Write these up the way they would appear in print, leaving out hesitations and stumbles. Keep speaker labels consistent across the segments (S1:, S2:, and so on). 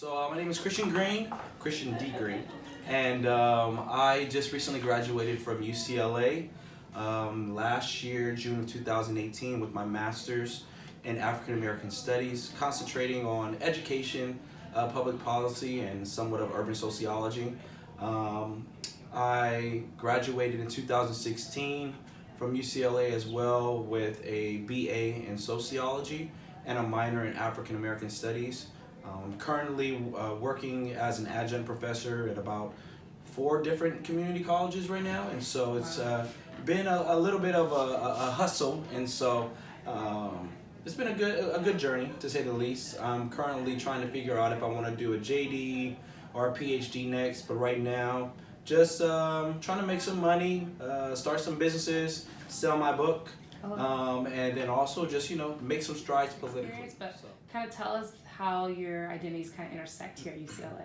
S1: My name is Christian D. Green, and I just recently graduated from UCLA last year, June of 2018, with my master's in African American Studies, concentrating on education, public policy, and somewhat of urban sociology. I graduated in 2016 from UCLA as well with a BA in sociology and a minor in African American Studies. I'm currently working as an adjunct professor at about 4 different community colleges right now, and so it's been a little bit of a hustle, and so it's been a good journey, to say the least. I'm currently trying to figure out if I want to do a JD or a PhD next, but right now just trying to make some money, start some businesses, sell my book, and then also just make some strides politically.
S2: But kind of tell us how your identities kind of intersect here at UCLA.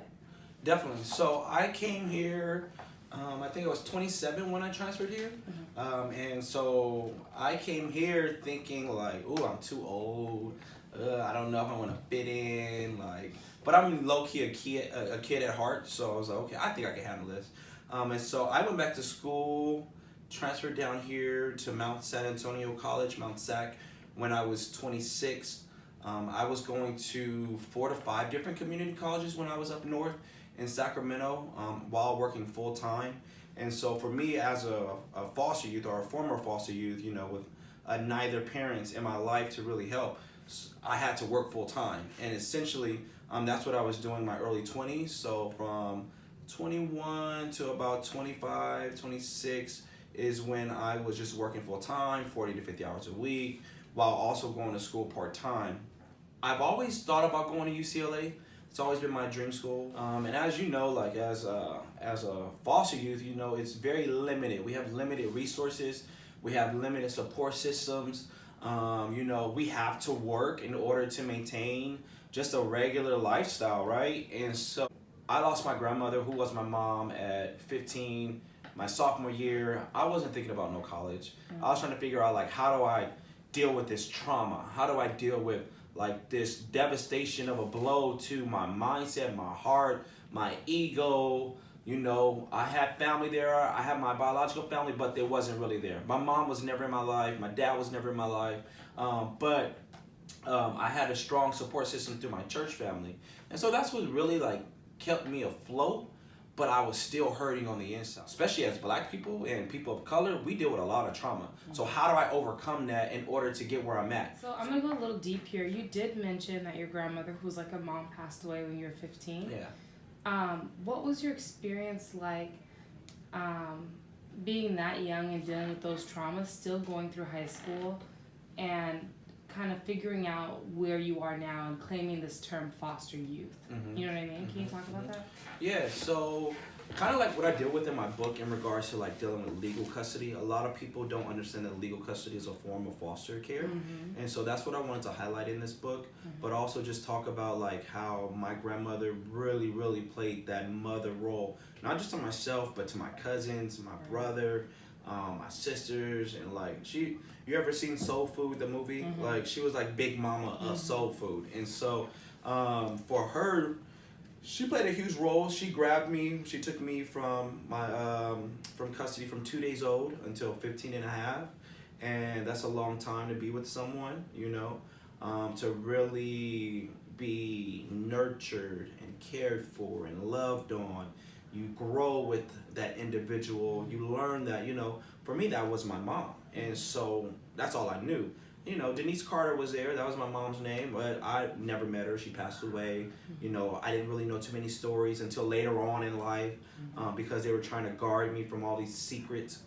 S1: Definitely. So I came here, I think I was 27 when I transferred here. And so I came here thinking like, ooh, I'm too old. I don't know if I want to fit in. But I'm low-key a kid at heart. So I was like, okay, I think I can handle this. And so I went back to school, transferred down here to Mount San Antonio College, Mount SAC, when I was 26. I was going to 4 to 5 different community colleges when I was up north in Sacramento while working full time. And so for me as a foster youth or a former foster youth, with neither parents in my life to really help, I had to work full time. And essentially that's what I was doing in my early 20s. So from 21 to about 25, 26 is when I was just working full time, 40 to 50 hours a week, while also going to school part time. I've always thought about going to UCLA. It's always been my dream school. And as you know, as a foster youth, it's very limited. We have limited resources. We have limited support systems. We have to work in order to maintain just a regular lifestyle, right? And so I lost my grandmother, who was my mom, at 15, my sophomore year. I wasn't thinking about no college. I was trying to figure out how do I deal with this trauma? How do I deal with this devastation of a blow to my mindset, my heart, my ego? I had family there. I had my biological family, but they wasn't really there. My mom was never in my life. My dad was never in my life. But I had a strong support system through my church family. And so that's what really kept me afloat. But I was still hurting on the inside. Especially as Black people and people of color, we deal with a lot of trauma. So how do I overcome that in order to get where I'm at?
S2: So I'm gonna go a little deep here. You did mention that your grandmother, who's like a mom, passed away when you were 15.
S1: Yeah.
S2: What was your experience like being that young and dealing with those traumas, still going through high school, and kind of figuring out where you are now and claiming this term foster youth? You know what I mean? Can you talk about that?
S1: Yeah, so kind of like what I deal with in my book in regards to dealing with legal custody. A lot of people don't understand that legal custody is a form of foster care. And so that's what I wanted to highlight in this book, but also just talk about how my grandmother really, really played that mother role, not just to myself, but to my cousins, my brother, my sisters, and you ever seen Soul Food, the movie? She was Big Mama of Soul Food. And so for her, she played a huge role. She grabbed me. She took me from custody from 2 days old until 15 and a half. And that's a long time to be with someone, to really be nurtured and cared for and loved on. You grow with that individual. You learn that, for me, that was my mom. And so that's all I knew. Denise Carter was there. That was my mom's name, but I never met her. She passed away. I didn't really know too many stories until later on in life because they were trying to guard me from all these secrets.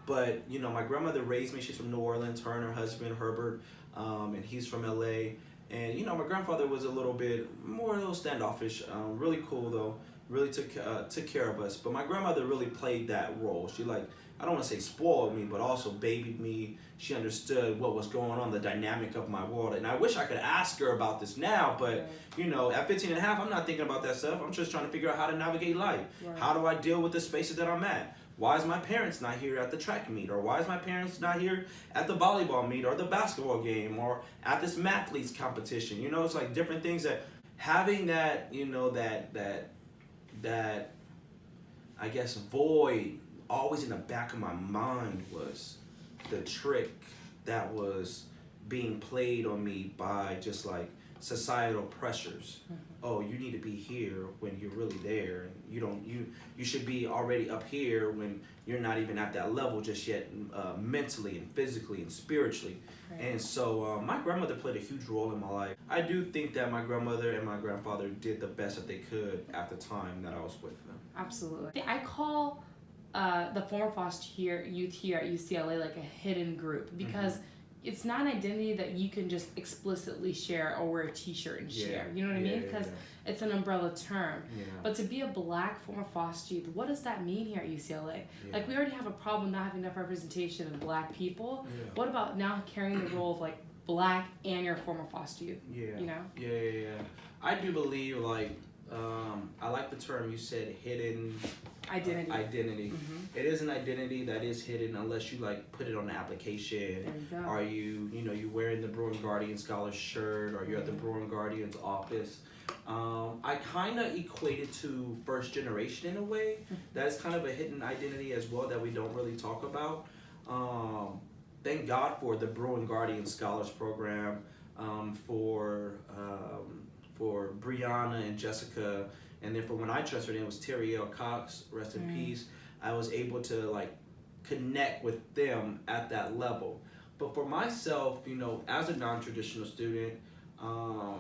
S1: But, my grandmother raised me. She's from New Orleans, her and her husband, Herbert, and he's from LA. And, my grandfather was a little standoffish, really cool though. Really took care of us. But my grandmother really played that role. She I don't want to say spoiled me, but also babied me. She understood what was going on, the dynamic of my world. And I wish I could ask her about this now, but at 15 and a half, I'm not thinking about that stuff. I'm just trying to figure out how to navigate life. How do I deal with the spaces that I'm at? Why is my parents not here at the track meet? Or why is my parents not here at the volleyball meet or the basketball game or at this mathletes competition? It's different things that having that, that I guess void always in the back of my mind was the trick that was being played on me by just like societal pressures. Oh, you need to be here when you're really there, and you should be already up here when you're not even at that level just yet, mentally and physically and spiritually. Right. And so my grandmother played a huge role in my life. I do think that my grandmother and my grandfather did the best that they could at the time that I was with them.
S2: Absolutely. I call the former foster youth here at UCLA like a hidden group, because it's not an identity that you can just explicitly share or wear a t-shirt and share. You know what I mean? Because it's an umbrella term. Yeah. But to be a Black former foster youth, what does that mean here at UCLA? Yeah. Like, we already have a problem not having enough representation of Black people. Yeah. What about now carrying the role of like Black and your former foster youth?
S1: Yeah.
S2: You know?
S1: Yeah. I do believe, like, I like the term you said, hidden identity. It is an identity that is hidden unless you like put it on the application. Are you wearing the Bruin Guardian Scholar shirt, or you're at the Bruin Guardian's office. I kind of equate it to first generation in a way. That's kind of a hidden identity as well that we don't really talk about. Thank God for the Bruin Guardian Scholars Program, for Brianna and Jessica. And then for when I transferred in, it was Terry L. Cox, rest in peace. I was able to like connect with them at that level. But for myself, as a non-traditional student, I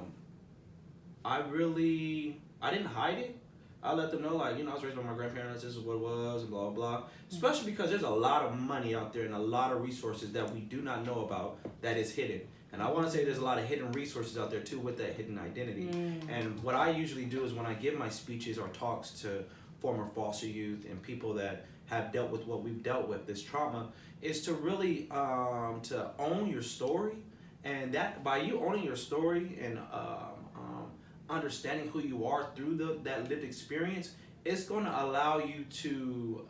S1: didn't hide it. I let them know, like, I was raised by my grandparents, this is what it was, and blah, blah. Especially because there's a lot of money out there and a lot of resources that we do not know about that is hidden. And I want to say there's a lot of hidden resources out there too with that hidden identity. And what I usually do is when I give my speeches or talks to former foster youth and people that have dealt with what we've dealt with, this trauma, is to really to own your story. And that by you owning your story and understanding who you are through that lived experience, it's going to allow you to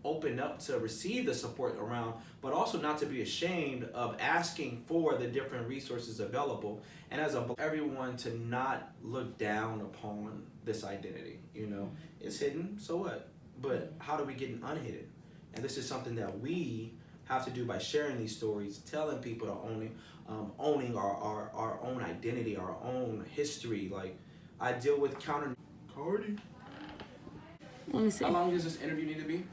S1: open up to receive the support around, but also not to be ashamed of asking for the different resources available. And as everyone to not look down upon this identity. It's hidden, so what? But how do we get it unhidden? And this is something that we have to do by sharing these stories, telling people to owning our own identity, our own history. Like, I deal with Cardi.
S2: Let me see.
S1: How long does this interview need to be?